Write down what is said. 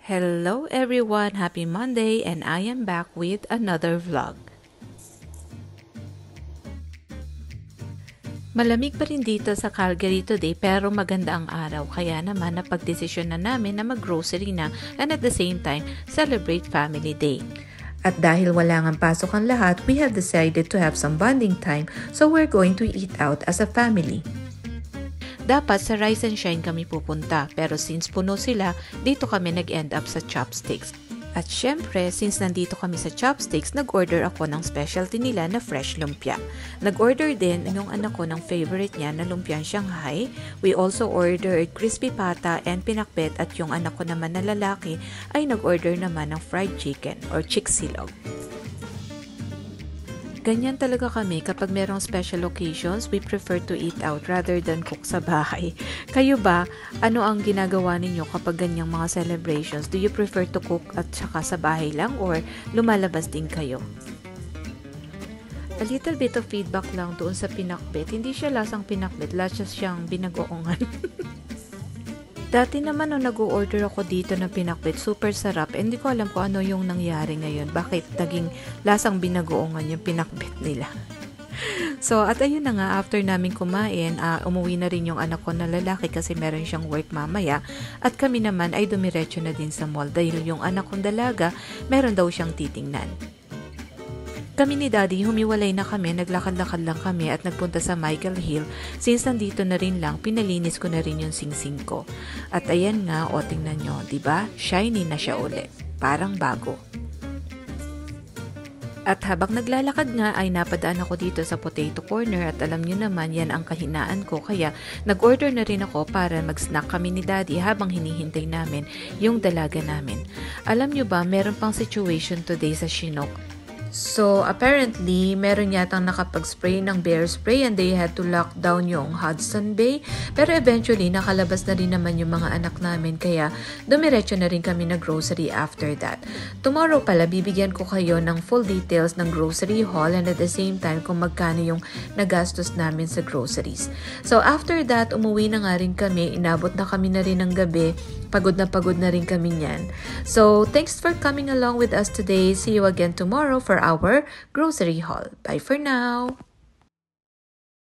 Hello everyone! Happy Monday and I am back with another vlog. Malamig pa rin dito sa Calgary today pero maganda ang araw kaya naman napagdesisyon na namin na mag-grocery na and at the same time celebrate Family Day. At dahil wala ngang pasok ang lahat, we have decided to have some bonding time so we're going to eat out as a family. Dapat sa Rise and Shine kami pupunta pero since puno sila, dito kami nag-end up sa Chopsticks. At syempre, since nandito kami sa Chopsticks, nag-order ako ng specialty nila na fresh lumpia. Nag-order din yung anak ko ng favorite niya na lumpiang Shanghai. We also ordered crispy pata and pinakbet at yung anak ko naman na lalaki ay nag-order naman ng fried chicken or chick silog. Ganyan talaga kami kapag merong special occasions, we prefer to eat out rather than cook sa bahay. Kayo ba, ano ang ginagawa ninyo kapag ganyang mga celebrations? Do you prefer to cook at saka sa bahay lang or lumalabas din kayo? A little bit of feedback lang doon sa pinakbet. Hindi siya lasang pinakbet, lasa siyang binagoongan. Dati naman nung nag-order ako dito ng pinakbet, super sarap. Hindi ko alam kung ano yung nangyari ngayon. Bakit naging lasang binagoongan yung pinakbet nila. So, at ayun na nga, after namin kumain, umuwi na rin yung anak ko na lalaki kasi meron siyang work mamaya. At kami naman ay dumiretso na din sa mall dahil yung anak kong dalaga, meron daw siyang titingnan. Kami ni Daddy, humiwalay na kami, naglakad-lakad lang kami at nagpunta sa Michael Hill. Since nandito na rin lang, pinalinis ko na rin yung singsing ko. At ayan nga, o tingnan nyo, diba? Shiny na siya ulit. Parang bago. At habang naglalakad nga ay napadaan ako dito sa potato corner at alam nyo naman yan ang kahinaan ko kaya nag-order na rin ako para mag-snack kami ni Daddy habang hinihintay namin yung dalaga namin. Alam nyo ba, meron pang situation today sa Chinook. So, apparently, meron yatang nakapag-spray ng bear spray and they had to lock down yung Hudson Bay. Pero eventually, nakalabas na rin naman yung mga anak namin kaya dumiretso na rin kami na grocery after that. Tomorrow pala, bibigyan ko kayo ng full details ng grocery haul and at the same time kung magkano yung nagastos namin sa groceries. So, after that, umuwi na nga rin kami. Inabot na kami na rin ng gabi. Pagod na rin kami niyan. So, thanks for coming along with us today. See you again tomorrow for our grocery haul. Bye for now!